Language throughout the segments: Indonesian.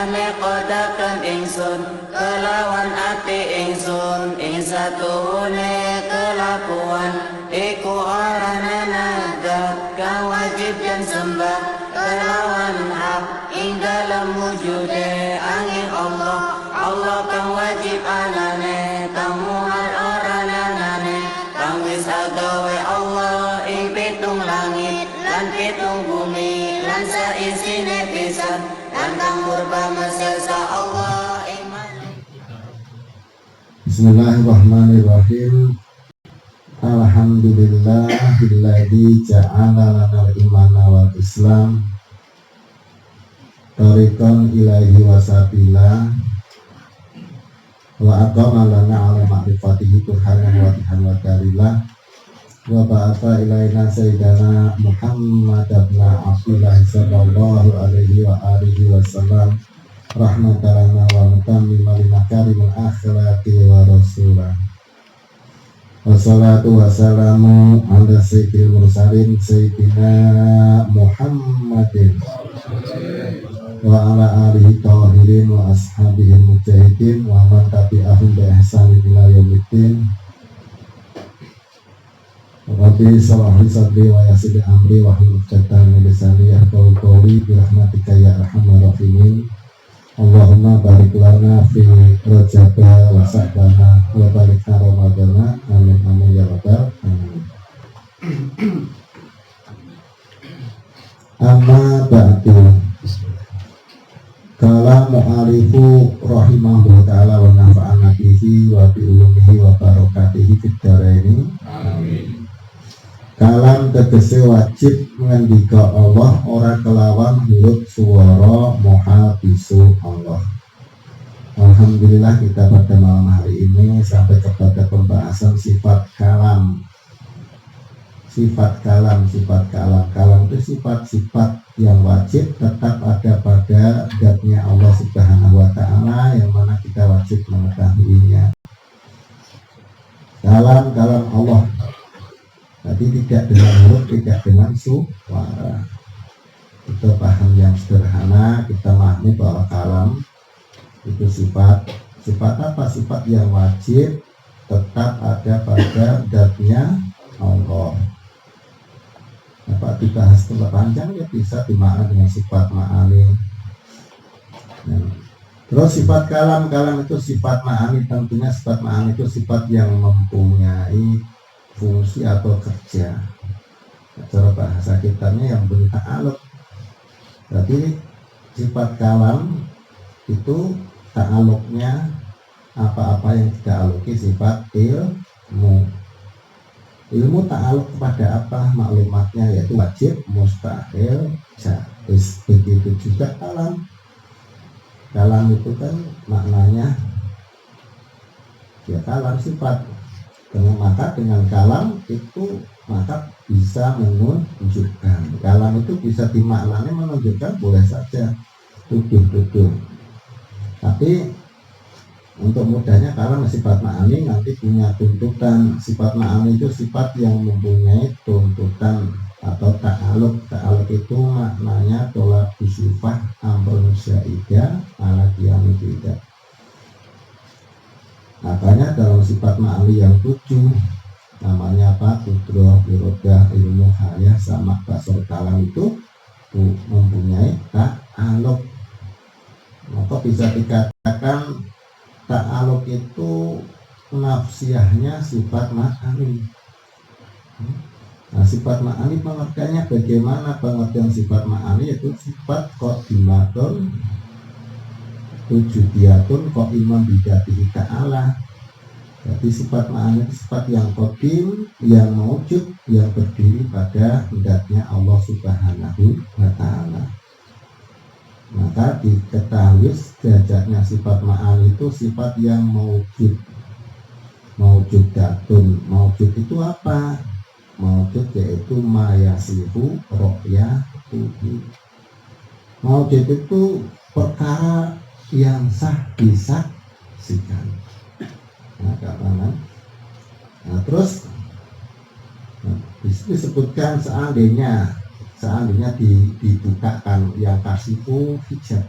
manekodakan ingsun kelawan ati ingsun ing satuhune kelakuan iku arana zat kang wajib yen sembah kelawan hak ing dalam wujude angin Allah kang wajib anane kang muhal oranane kang wis agawe Allah ing pitung langit lan pitung bumi lan saisine pisan lan kang murba mesesa Allah iman. Bismillahirrahmanirrahim. Alhamdulillahilladzi ja'ala lana al-imana wal islam tariqan ilaihi wasabila wa aqama lana ala ma'rifatihi turhanan wa tihan wa karillah wa ba'atha ilaina sayyidana Muhammad ibn Abdullah sallallahu alaihi wa alihi wasallam rahmatan wa mutammiman limakarimil akhlaqi wa rasulah. Wassalatu wassalamu ala sayyidil mursalin sayyidina Muhammadin wa ala alihi tahirin wa ashabihi mujahidin wa man tabi'ahum bi ihsanin ila yaumiddin. Rabbi shrah li sadri wa yassir li amri wa hlul 'uqdatam min lisani yafqahu qawli bi rahmatika ya arhamar rahimin. Allahumma barik lana fi Rajaba wa Sa'bana wa barik Ramadana amin amin ya rabbal alamin. Amma ba'du. Kala mu'alifu rahimahullah ta'ala wa nafa'ana bihi wa bi ulumihi wa barakatihi fid dharaini amin. Kalam tegese wajib ngendika Allah ora kelawan huruf suara muhabisu Allah. Alhamdulillah kita pada malam hari ini sampai kepada pembahasan sifat kalam. Sifat kalam itu sifat-sifat yang wajib tetap ada pada zatnya Allah Subhanahu wa ta'ala yang mana kita wajib mengetahuinya. Kalam Allah. Tapi tidak dengan huruf, tidak dengan suara. Itu paham yang sederhana. Kita memahami bahwa kalam itu sifat apa? Sifat yang wajib tetap ada pada zatnya Allah. Dapat dibahas terlalu panjang ya bisa dimaknai dengan sifat ma'ani. Terus sifat kalam itu sifat ma'ani. Tentunya sifat ma'ani itu sifat yang mempunyai fungsi atau kerja. Cara bahasa kitanya yang berta'aluk. Jadi sifat kalam itu ta'aluknya apa-apa yang dita'aluki sifat ilmu. Ilmu ta'aluk kepada apa? Maklumatnya yaitu wajib, mustahil, jaiz. Begitu juga kalam. Kalam itu kan maknanya ya kalam sifat. Dengan kalam itu maka bisa menunjukkan. Kalam itu bisa dimaknai menunjukkan boleh saja tuduh. Tapi untuk mudahnya kalam sifat ma'ani nanti punya tuntutan. Sifat ma'ani itu sifat yang mempunyai tuntutan atau ta'aluk. Ta'aluk itu maknanya tolak bisifah amrun syaidah ala qiyamidida. Makanya dalam sifat ma'ali yang 7 namanya apa? Kudroh, irodah, ilmu, hayah, sama basar kalam itu mempunyai ta'aluk. Maka bisa dikatakan ta'aluk itu nafsiyahnya sifat ma'ali. Nah, sifat ma'ali pengertiannya bagaimana? Pengertian sifat ma'ali yaitu sifat qadimatun wujudiyatun kok imam bidatihi ta'ala. Jadi sifat ma'ani sifat yang qadim, yang mewujud, yang berdiri pada hendak Allah Subhanahu wa ta'ala. Maka diketahui derajatnya sifat ma'ani itu sifat yang mewujud. Mewujud datun. Mewujud itu apa? Mewujud yaitu mayasihu ro'yatuhu. Mewujud itu perkara yang sah disaksikan. Nah, terus disebutkan seandainya dibukakan yang kasifu hijab.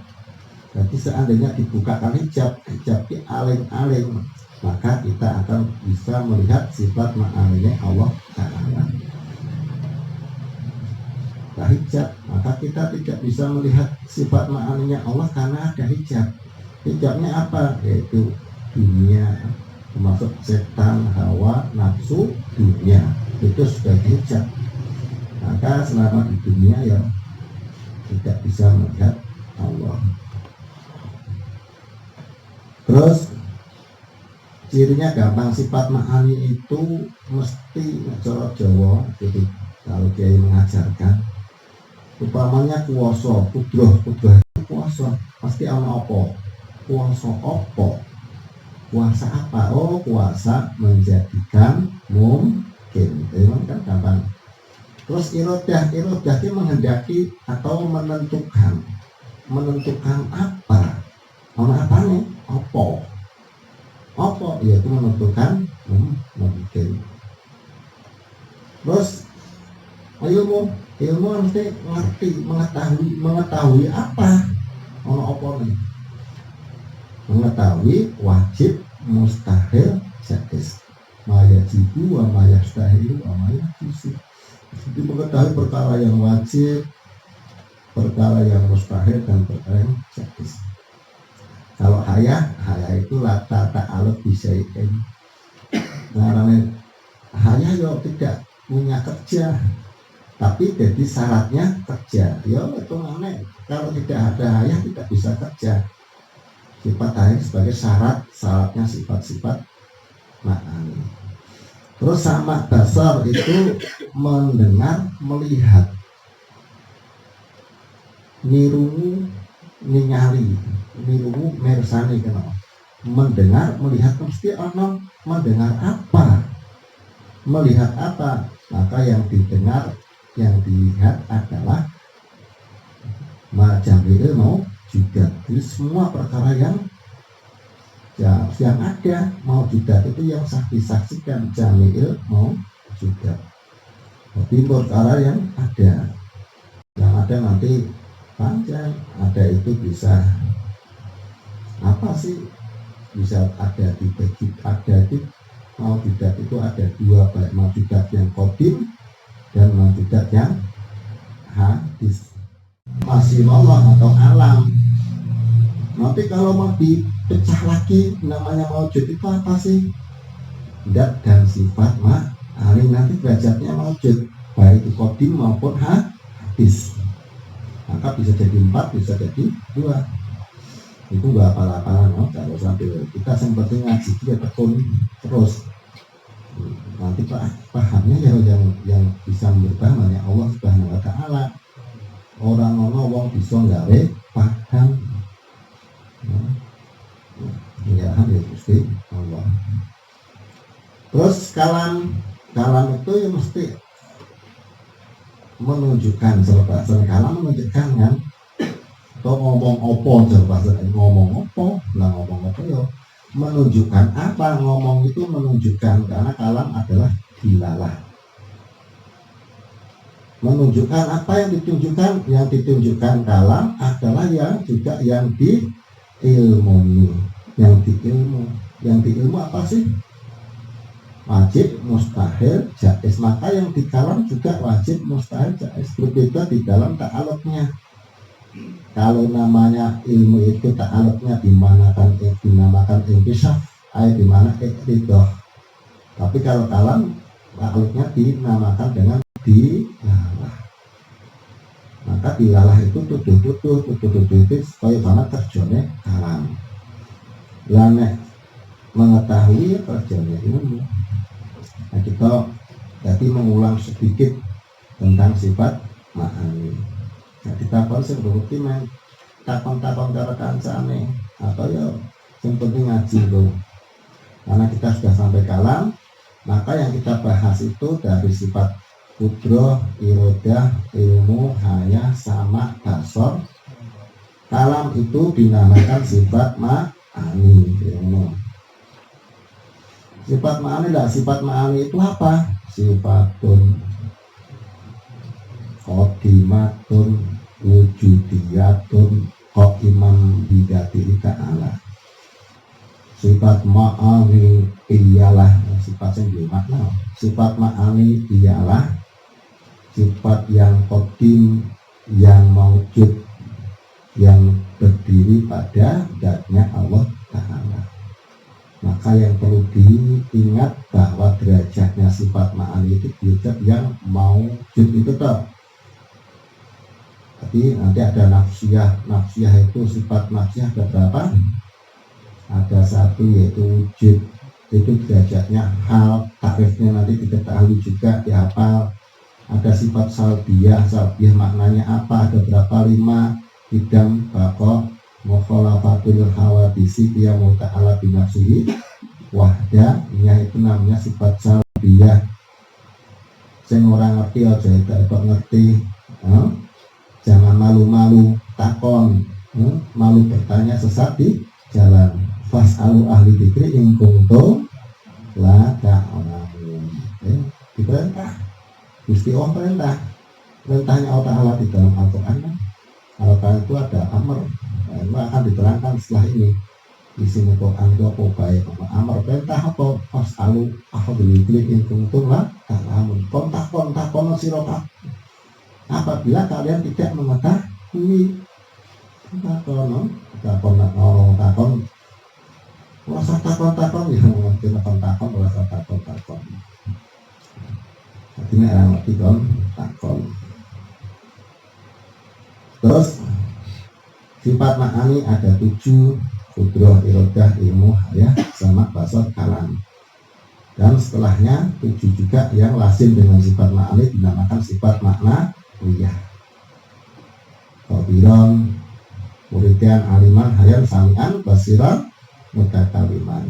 Jadi seandainya dibukakan hijab di aling-aling, maka kita akan bisa melihat sifat ma'aninya Allah Ta'ala. Tak hijab, maka kita tidak bisa melihat sifat ma'aninya Allah karena ada hijab. Hijabnya apa? Yaitu dunia, termasuk setan, hawa, nafsu, dunia. Itu sebagai hijab. Maka selama di dunia ya tidak bisa melihat Allah. Terus cirinya gampang, sifat ma'ani itu mesti cara Jawa. Jadi kalau Kiai mengajarkan, upamanya kuasa, kudroh itu kuasa, pasti ana apa? Kuasa apa? Kuasa apa? Oh, kuasa menjadikan mungkin. Memang kan gampang. Terus irodah itu menghendaki atau menentukan apa? Ana apa nih? Apa? Yaitu menentukan mungkin. Terus ilmu mesti mengetahui apa? Ono apa nih? Mengetahui wajib, mustahil, jaiz. Maya jibu wa maya mustahil wa maya jaiz. Jadi mengetahui perkara yang wajib, perkara yang mustahil, dan perkara yang jaiz. Kalau haya itu lata ta'aluk bisyai'in. Karena haya yo tidak punya kerja, tapi jadi syaratnya kerja. Ya itu aneh. Kalau tidak ada haya tidak bisa kerja. Sifat haya sebagai syaratnya sifat-sifat ma'ani. Terus sama basar itu mendengar, melihat, nirungu, ningali, nirungu, mersani, kenapa? Mendengar, melihat, mesti orang mendengar apa? Melihat apa? Maka yang didengar, yang dilihat adalah majamil mau juga. Jadi semua perkara yang ada mau juga itu yang disaksikan, jamil mau juga. Tapi perkara yang ada nanti panjang, ada itu bisa apa sih? Bisa ada dibagi, ada itu mau tidak itu ada dua, baik mau tidak yang kodim dan mau tidak yang hadis. Masih Allah atau alam. Nanti kalau mau dipecah lagi namanya maujud itu apa sih? Dat dan sifat ma'ani, nanti derajatnya maujud, baik itu kodim maupun hadis. Maka bisa jadi 4, bisa jadi 2. Itu gak apa-apaan, no? Kalau sambil kita seperti ngaji dia tekun terus. Nanti pahamnya yang bisa berubah hanya Allah Subhanahu wa Ta'ala. Orang wong bisa gawe paham. Ya Gusti Allah. Terus kalam itu ya mesti menunjukkan, bahasa kalam menunjukkan kan, atau ngomong opo, bahasa ngomong opo, lah ngomong opo ya menunjukkan apa, ngomong itu menunjukkan, karena kalam adalah dilalah. Menunjukkan apa yang ditunjukkan kalam adalah yang juga yang diilmui, yang diilmu apa sih? Wajib, mustahil, jaiz. Maka yang di kalam juga wajib, mustahil, jaiz. Berbeda di dalam ta'aluknya. Kalau namanya ilmu itu ta'aluknya dinamakan inkisaf, dimana iqtidah. Tapi kalau kalam ta'aluknya dinamakan dengan dilalah. Maka dilalah itu tuduh itu supaya sama terjone kalam. Lanek mengetahui terjone ilmu. Nah, kita jadi mengulang sedikit tentang sifat ma'ani. Nah, kita harus berbukti main takon-takon cara kancane atau ya yang penting ngaji loh. Karena kita sudah sampai kalam, maka yang kita bahas itu dari sifat kudroh, irodah, ilmu, haya, sama, basor. Kalam itu dinamakan sifat ma'ani, ilmu. Sifat ma'ani lah, sifat ma'ani itu apa? Sifatun qadimatun, wujudiyatun, kok imam bidati ta'ala. Sifat ma'ani iyalah sifat yang bermakna. Sifat ma'ani iyalah sifat yang qadim, yang maujud, yang berdiri pada zatnya Allah Ta'ala. Maka yang perlu diingat bahwa derajatnya sifat ma'ani itu derajat yang maujud itu toh. Tapi nanti ada nafsiyah. Nafsiyah itu sifat nafsiyah ada berapa? Ada satu yaitu wujud. Itu derajatnya hal, takrifnya nanti diketahui juga, dihafal. Ada sifat salbiyah. Salbiyah maknanya apa? Ada berapa? 5. Idam, bako, mukhalafatul hawadisi, dia muta'ala binafsihi wahda. Itu namanya sifat salbiyah. Sing orang ngerti aja itu ngerti. Jangan malu-malu takon, malu bertanya sesat di jalan. Fas'alu ahli dzikri in kuntum la ta'lamun. Diperintah, Gusti Allah perintah. Perintahnya Allah Ta'ala di dalam Al-Quran. Al-Quran itu ada amr, akan diterangkan setelah ini. Di sini Quran itu apa baik, apa amr, perintah apa? Fas'alu ahli dzikri in kuntum la ta'lamun. Kontak sirota. Apabila kalian tidak mengetahui, takon, rasa takon, ya mungkin takon, rasa takon. Artinya orang ngerti takon. Terus sifat ma'ani ada 7, kudroh, irodah, ilmu, ya, sama basar, kalam. Dan setelahnya 7 juga yang lazim dengan sifat ma'ani dinamakan sifat makna wiyah. Qabiran, muridan, aliman, hayan, sami'an, basiran, mutakaliman.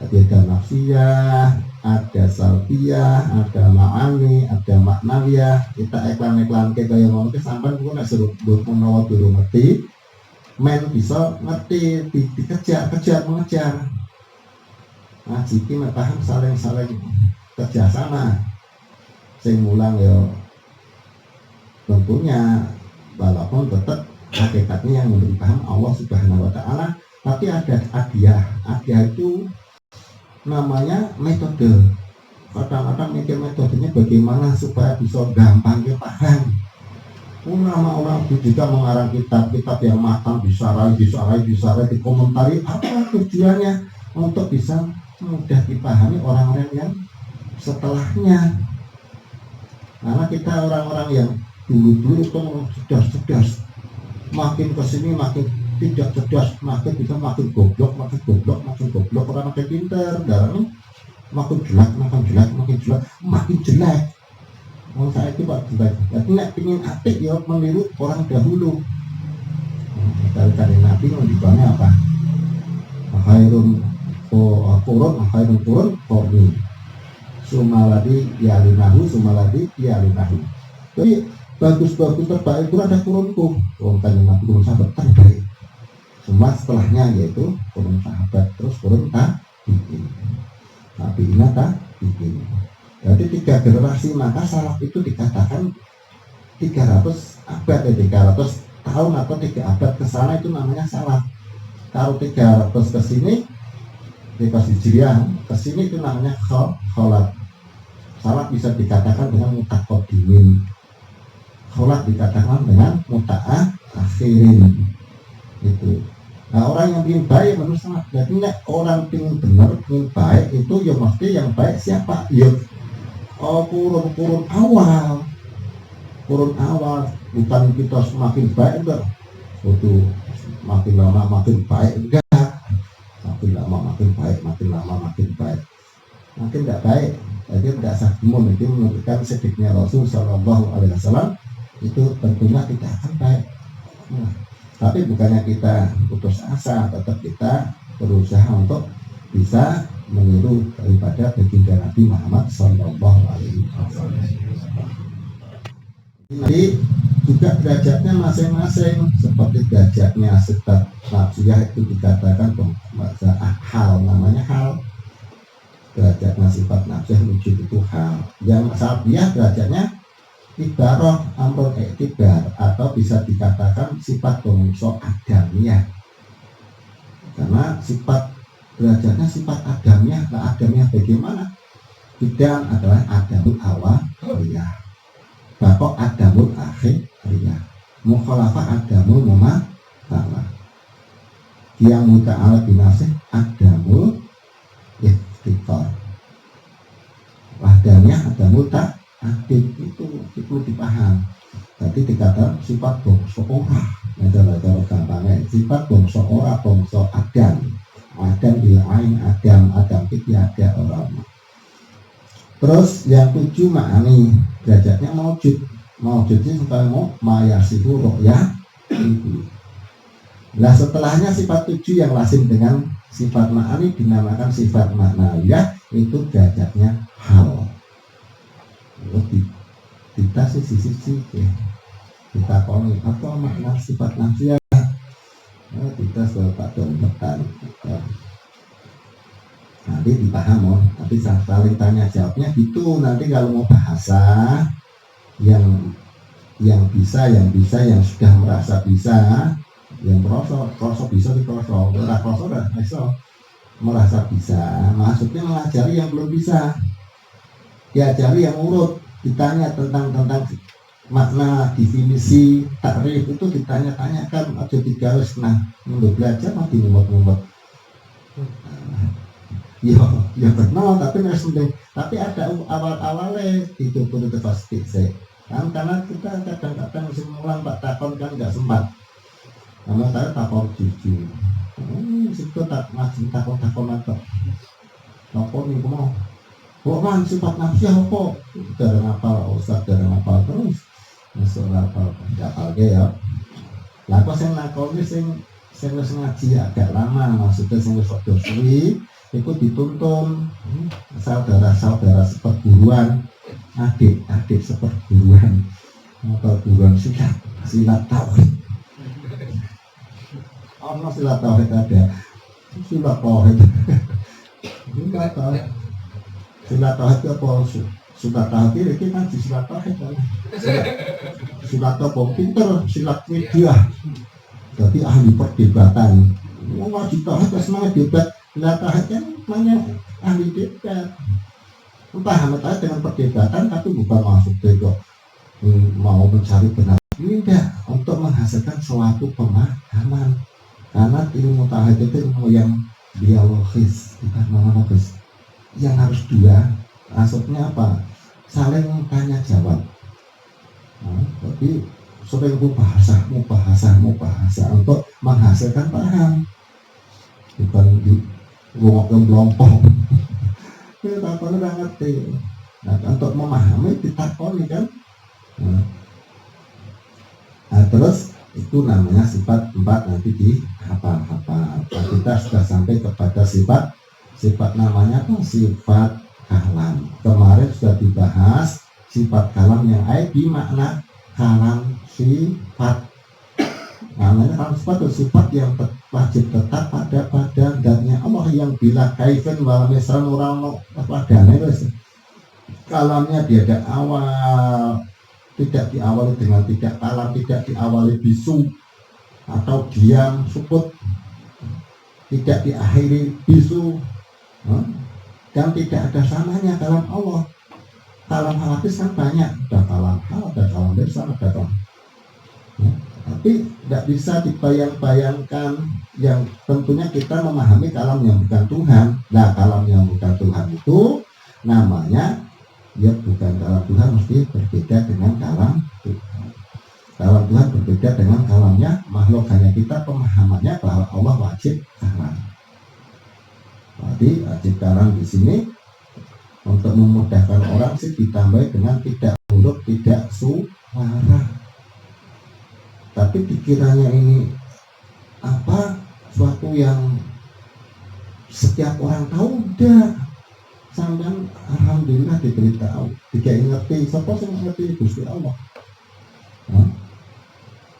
Jadi ada nafsiyah, ada salbiyah, ada ma'ani, ada maknawiyah. Kita iklan-iklan ke kaya ngono sampean kuwi nek suruh menawa durung ngerti, men bisa ngerti, dikejar, mengejar. Nah, jiki nek paham saling kerjasama. Sing mulang ya tentunya walaupun tetap hakikatnya yang memberi paham Allah Subhanahu wa Ta'ala, tapi ada adiyah itu namanya metode. Kadang-kadang mikir metodenya bagaimana supaya bisa gampang paham. Nama orang juga mengarang kitab yang matang, disarai, dikomentari, apa tujuannya untuk bisa mudah dipahami orang-orang yang setelahnya. Karena kita orang-orang yang dulu kan cerdas, makin kesini makin tidak cerdas, makin goblok, orang makin pintar, dan makin jelek, makin jelek. Kalau saya itu Pak jelek, jadi nek pingin apik ya meniru orang dahulu. Dari Nabi mendibannya apa? Khairun qurun sumaladi yalinahu. Jadi bagus terbaik itu ada kurunku. Kurun kanjeng Nabi, kurun sahabat terbaik. Semua setelahnya yaitu kurun sahabat, terus kurun tabi'in. Tabi'in tabi'in. Jadi 3 generasi, maka salaf itu dikatakan 300 abad, 300 tahun atau 3 abad ke sana itu namanya salaf. Kalau 300 ke sini, 300 Hijriah ke sini itu namanya kholat. Salaf bisa dikatakan dengan mutaqaddimin. Kholat dikatakan dengan muta'akhirin. Itu. Nah, orang yang ingin baik menurut sangat. Jadi orang ingin benar, ingin baik itu ya mesti yang baik siapa? Ya kurun awal. Bukan kita semakin baik enggak. Itu makin lama makin baik enggak. Makin lama makin baik. Makin enggak baik. Jadi tidak sah imun. Itu menunjukkan sedikitnya Rasul Sallallahu Alaihi Wasallam itu tentunya kita akan baik. Nah, tapi bukannya kita putus asa, tetap kita berusaha untuk bisa meniru daripada baginda Nabi Muhammad Sallallahu Alaihi Wasallam. Jadi juga derajatnya masing-masing, seperti derajatnya sifat nafsiyah itu dikatakan bahasa hal, namanya hal. Derajatnya sifat nafsiyah wujud itu hal. Yang salbiyah derajatnya ibarat amrun iktibar, atau bisa dikatakan sifat bangsa adamiyah, karena sifat derajatnya sifat adamiyah. Nah, adamiyah bagaimana? Bidang adalah adamul awaliyah, bakok adamul akhiriyah, mukhalafah adamul mumatsalah, yang muta'ala binasih adamul ikhtiqar, wahdanya adamul ta'adid. Itu dipaham. Tadi dikatakan sifat bangsa ora, adalah cara gampangnya sifat bangsa ora, bangsa adam ilain adam itu ada orang. Terus yang 7 makani derajatnya maujudnya supaya mau mayasihu ro'yah. Nah, setelahnya sifat 7 yang lazim dengan sifat ma'ani dinamakan sifat maknawiyah, itu derajatnya hal. Kita sisi ya. Kita koni apa makna sifat nafsiyah? Nah, kita sebagai Pak Dokter nanti dipaham, tapi saling tanya jawabnya gitu. Nanti kalau mau bahasa yang bisa, yang sudah merasa bisa, yang merasa bisa merasa bisa, maksudnya mengajari yang belum bisa, diajari yang urut, ditanya tentang makna, definisi, takrif, itu ditanya-tanyakan, aja digaris. Nah, belajar mati ngumpet-ngumpet. Ya benar, tapi ada awal-awalnya itu pun itu pasti kan, karena kita kadang-kadang mesti ngulang Pak takon kan nggak sempat. Karena saya takon jujur, situ tak masih takon atau takon nih mau bukan sifat nafsu apa dari ngapal Ustaz, dari ngapal terus masuk ngapal ya. Lah kok sing nakoni sing ngaji agak lama, maksudnya sing wis padha suwi itu dituntun saudara-saudara seperguruan, adik seperguruan, perguruan silat tauhid. Allah silat tauhid ada, silat tauhid. Silat tauhid itu apa? Silat tauhid itu kan di silat tauhid kan. Silat tauhid pinter, silat media. Jadi ahli perdebatan. Mau wajib tauhid semangat debat. Silat tauhid kan namanya ahli debat. Paham tauhid dengan perdebatan, tapi bukan maksud kok mau mencari benar. Ini enggak, untuk menghasilkan suatu pemahaman. Karena ilmu tauhid itu ilmu yang biologis, bukan monologis. Yang harus dua, maksudnya apa? Saling tanya jawab. Tapi sering mau bahasa untuk menghasilkan paham, bukan di kelompok. Kita perlu ngerti. Nah, untuk memahami ditakoni kan. Nah, terus itu namanya sifat 4, nanti di hafal-hafal. Kita sudah sampai kepada sifat namanya apa? Sifat kalam. Kemarin sudah dibahas sifat kalam yang di makna kalam sifat. Namanya kalam sifat itu sifat yang wajib tetap pada zatnya Allah, yang bila kaifan wala misran orang padanya. Kalamnya dia ada awal, tidak diawali dengan tidak kalam, tidak diawali bisu atau diam sukut, tidak diakhiri bisu. Dan tidak ada samanya dalam Allah. Kalam halafis kan banyak, ada kalam hal, ada kalam lisan, ada kalam. Tapi tidak bisa dibayang-bayangkan. Yang tentunya kita memahami kalam yang bukan Tuhan. Nah, kalam yang bukan Tuhan itu namanya ya bukan kalam Tuhan, mesti berbeda dengan kalam Tuhan. Kalam Tuhan berbeda dengan kalamnya makhluk. Hanya kita pemahamannya bahwa Allah wajib kalam. Jadi wajib kalam di sini untuk memudahkan orang sih ditambah dengan tidak huruf, tidak suara. Tapi pikirannya ini apa? Suatu yang setiap orang tahu udah. Sampai alhamdulillah diberitahu, tidak ngerti. Siapa sih ngerti Gusti Allah?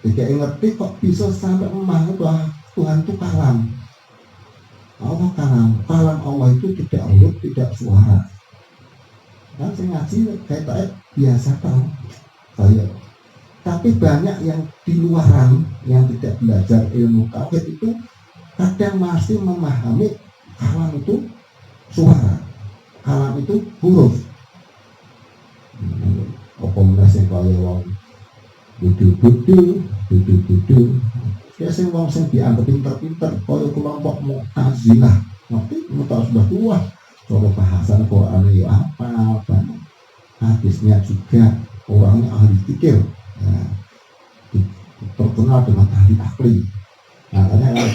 Tidak ngerti kok bisa sampai memahami bahwa Tuhan itu kalam. Allah kalam Allah itu tidak huruf, tidak suara. Dan saya ngaji kayak biasa tahu. saya. Tapi banyak yang di luaran yang tidak belajar ilmu tauhid itu kadang masih memahami kalam itu suara, kalam itu huruf. Apa menasih kaya wong budu-budu. Ya sing wong sing dianggap pinter-pinter kaya kelompok Mu'tazilah. Nanti mutas sudah tua. Coba bahasan Quran ya apa. Hadisnya juga orangnya ahli fikih. Nah, terkenal dengan ahli akli. Nah, karena kalau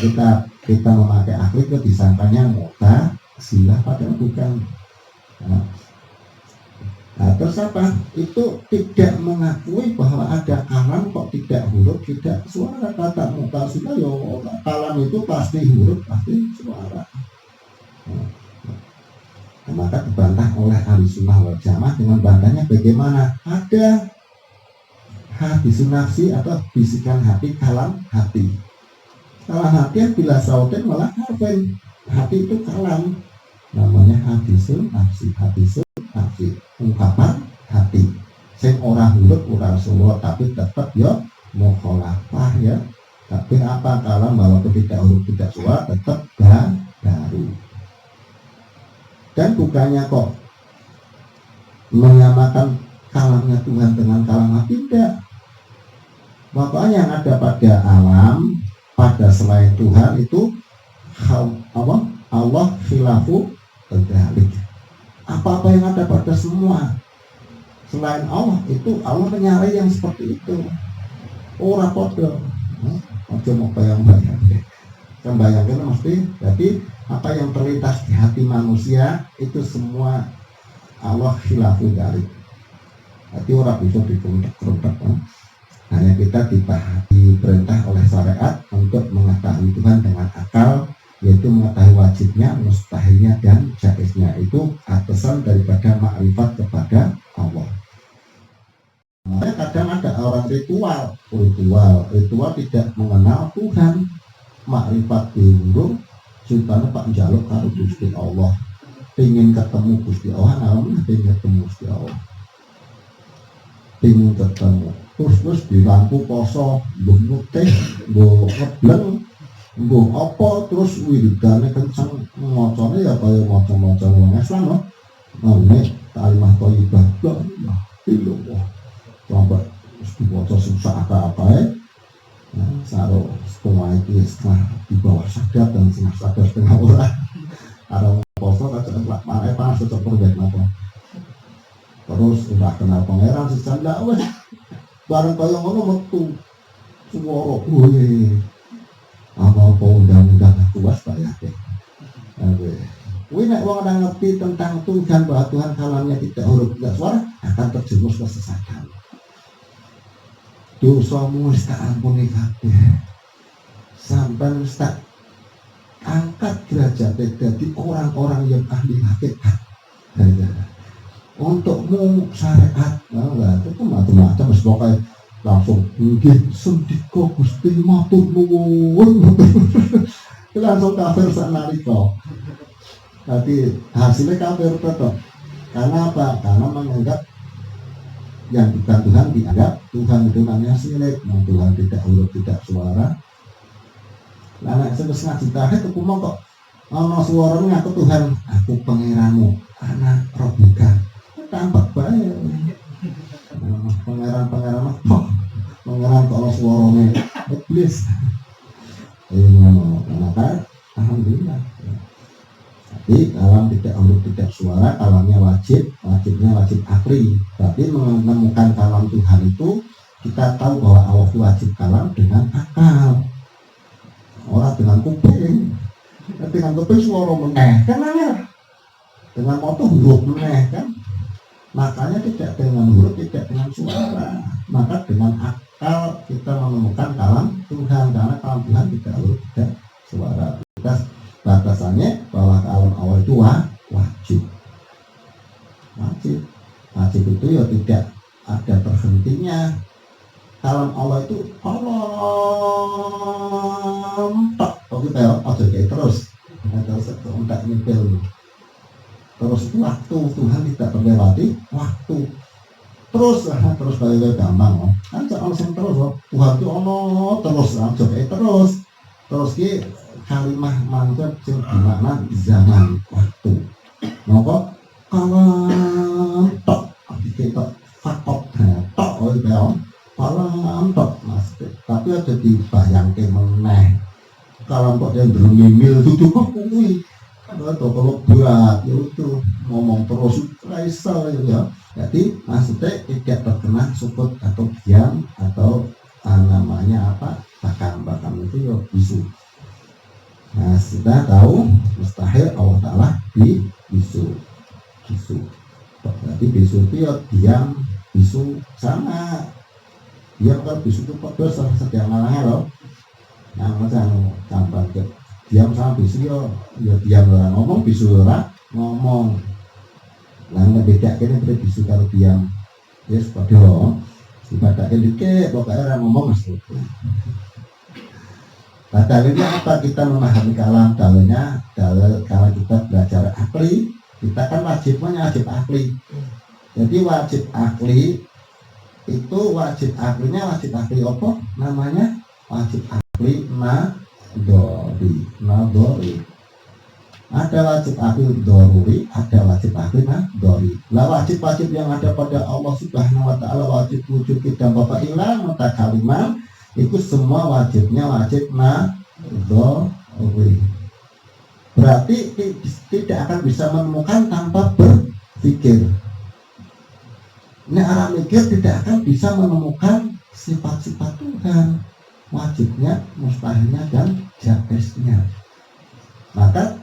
kita memakai akli itu disangkanya Mu'tazilah padahal bukan. Nah, terus apa? Itu tidak mengakui bahwa ada kalam kok tidak huruf, tidak suara. Kata Mu'tazilah ya kalam itu pasti huruf, pasti suara. Nah, maka dibantah oleh Ahlussunnah wal Jamaah dengan bantahnya bagaimana? Ada hadisun nafsi atau bisikan hati, kalam hati. Kalam hati yang bila sautin malah harfen. Hati itu kalam. Namanya hadisun nafsi, ungkapan hati. Sing ora huruf, ora suara, tapi tetap ya mukhalafah ya. Tapi apa kalam walaupun tidak huruf, tidak suara, tetap baru. Dan bukannya kok menyamakan kalamnya Tuhan dengan kalam hati, tidak. Makanya yang ada pada alam, pada selain Tuhan itu Allah khilafu dzalik. Apa-apa yang ada pada semua selain Allah itu Allah menyalahi yang seperti itu. Ora podo. Ojo mau bayang-bayang. Bayangkan mesti jadi apa yang terlintas di hati manusia itu semua Allah khilafu dzalik. Jadi orang bisa dikontak-kontak. Hanya kita diperintah oleh syariat untuk mengetahui Tuhan dengan akal, yaitu mengetahui wajibnya, mustahilnya, dan jaiznya. Itu atasan daripada makrifat kepada Allah. Nah, kadang ada orang ritual tidak mengenal Tuhan. Makrifat diurung, sultannya Pak Jaluk karo Gusti Allah. Ingin ketemu Gusti Allah, namanya ingin ketemu Gusti Allah. Ingin ketemu. Terus di lampu poso, mbuh mutih, mbuh ngebleng, mbuh apa, terus wiridane kenceng, macane ya kaya maca-maca wong Islam loh. Ini kalimah thayyibah, la ilaha illallah. Sampai dibaca susah apa-apa saro setengah itu setengah di bawah sadar dan setengah orang. Ada poso kacau pakai panas cocok project apa. Terus udah kenal pangeran sesanda wes. Bareng kaya ngono metu swara kuwi apa undang-undang kuwas Pak ya. Kuwi nek wong ora ngerti tentang Tuhan, bahwa Tuhan kalamnya tidak huruf tidak suara, akan terjerumus kesesatan. Dosamu wis tak ampuni kabeh. Sampai wis tak angkat derajatnya jadi orang-orang yang ahli hakikat. Untukmu syariat, nah, itu macam-macam, pokoknya langsung nggih sendika Gusti matur nuwun. Langsung kafir sanalika. Jadi hasilnya kafir tetap. Karena apa? Karena menganggap yang bukan Tuhan dianggap Tuhan itu namanya syirik. Tuhan tidak huruf, tidak suara. Lah nek sebes ngaji tauhid itu mau kok ana suarane aku Tuhan, aku pangeranmu, ana robika. Tampak bae. Pangeran kalau suaranya iblis. Maka alhamdulillah. Jadi kalam tidak huruf tidak suara, kalamnya wajibnya wajib akli. Tapi menemukan kalam Tuhan itu kita tahu bahwa Allah wajib kalam dengan akal. Orang dengan kuping. Dengan kuping suara meneh kan ya. Dengan motor huruf meneh kan. Makanya tidak dengan huruf, tidak dengan suara. Maka dengan akal kita menemukan kalam Tuhan. Karena kalam Tuhan tidak huruf, tidak suara. Kita batasannya bahwa kalam Allah itu wajib. Wajib itu ya tidak ada berhentinya. Kalam Allah itu tak oke aja kayak terus untuk nyempil. Terus itu waktu Tuhan tidak terlewati waktu. terus kaya gampang loh. Kan jangan langsung terus loh. Tuhan itu ono terus langsung terus ki kalimah mantep sing dimana zaman waktu. Maka kalam tok kita fakot tok kalam tok mas. Tapi ada dibayangke meneh. Kalam tok yang bermimil itu kok kuwi. Kalau berat itu ngomong terus raisal ya. Jadi maksudnya tidak terkena sukut atau diam atau namanya apa bakam itu ya bisu. Nah sudah tahu mustahil Allah Ta'ala bisu. Berarti bisu itu ya diam bisu sama. Diam kalau bisu itu kok dosa sedang malangnya loh. Nah macam gampang ke diam sama bisu ya diam orang ngomong bisu orang ngomong. Lah beda kene bisu kalau diam. Ya padha ibadah dikit pokoknya orang ngomong mesti. Nah dalilnya apa? Kita memahami kalam. Dalilnya kalau kita belajar akli, kita kan wajib akli. Jadi wajib akli itu wajib akli apa? Namanya wajib akli nadori. Ada wajib akli doruri, ada wajib akli nadori. Lah wajib yang ada pada Allah Subhanahu wa Ta'ala, wajib wujud dan bapak ilah mutakaliman, itu semua wajibnya wajib nadori. Berarti tidak akan bisa menemukan tanpa berpikir. Ini orang mikir tidak akan bisa menemukan sifat-sifat Tuhan, wajibnya, mustahilnya dan jaiznya. Maka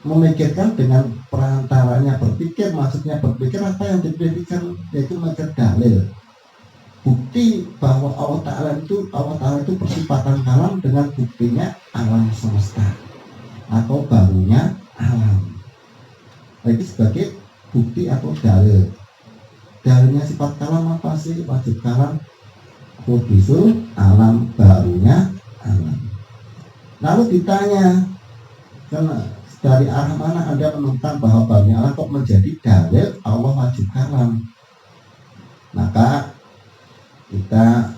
memikirkan dengan perantaranya berpikir, maksudnya berpikir apa yang dipikirkan, yaitu memikir dalil, bukti bahwa Allah Ta'ala itu bersifatan kalam dengan buktinya alam semesta atau barunya alam. Itu sebagai bukti atau dalil. Dalilnya sifat kalam apa sih? Wajib kalam kudusul alam, barunya alam. Lalu ditanya, karena dari arah mana Anda menemukan bahwa barunya alam kok menjadi dalil Allah wajib kalam? Maka kita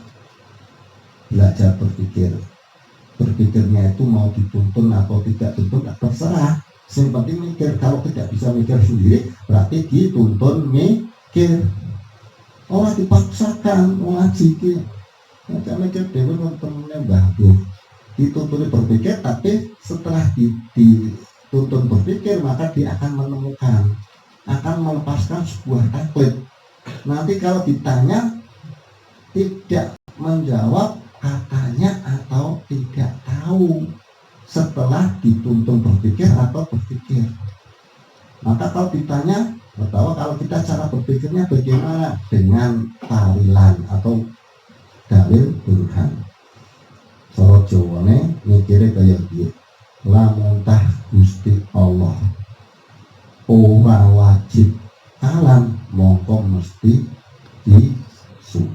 belajar berpikir. Berpikirnya itu mau dituntun atau tidak tuntun terserah. Yang penting mikir. Kalau tidak bisa mikir sendiri berarti dituntun mikir. Orang dipaksakan ngaji ki. Macam mikir dewe temennya bagus. Dituntun berpikir, tapi setelah dituntun berpikir maka dia akan menemukan, akan melepaskan sebuah taklid. Nanti kalau ditanya tidak menjawab katanya atau tidak tahu setelah dituntun berpikir atau berpikir. Maka kalau ditanya, bahwa kalau kita cara berpikirnya bagaimana dengan tarilan atau dalil burhan. Soro Jawane mikire kaya piye? Lamun tah Gusti Allah ora wajib alam, mongko mesti bisu.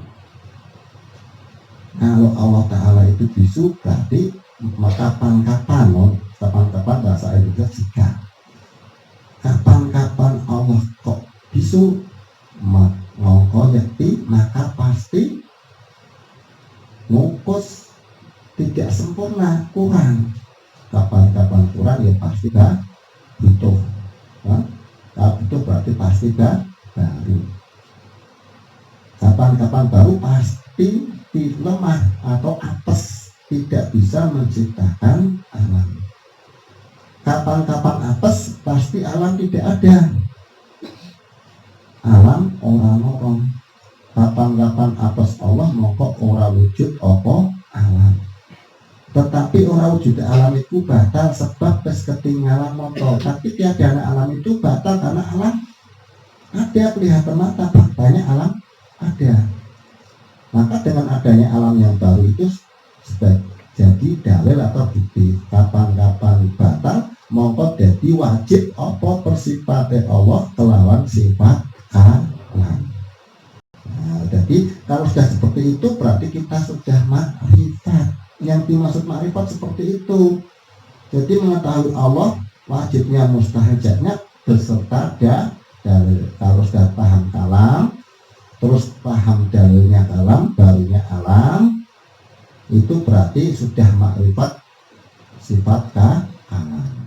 Kalau Allah Ta'ala itu bisu berarti kapan-kapan bahasa Indonesia jika kapan-kapan Allah kok bisu mongko yakti maka pasti ngukus tidak sempurna, kurang. Kapan-kapan kurang ya pasti butuh. Kalau butuh berarti pasti baru. Kapan-kapan baru pasti lemah atau apes, tidak bisa menciptakan alam. Kapan-kapan apes pasti alam tidak ada. Alam orang-orang. Kapan-kapan apes Allah mongko ora wujud apa alam. Tetapi orang wujud alam itu batal sebab ketinggalan motor. Tapi tiada alam itu batal karena alam ada, kelihatan mata, faktanya alam ada. Maka dengan adanya alam yang baru itu jadi dalil atau bukti. Kapan-kapan batal mongko jadi wajib apa persifate Allah kelawan sifat alam. Nah, jadi kalau sudah seperti itu berarti kita sudah makrifat. Yang dimaksud makrifat seperti itu. Jadi mengetahui Allah wajibnya, mustahil jatnya beserta dalil. Kalau sudah paham kalam, terus paham dalilnya kalam, barunya alam, itu berarti sudah makrifat sifat kalam.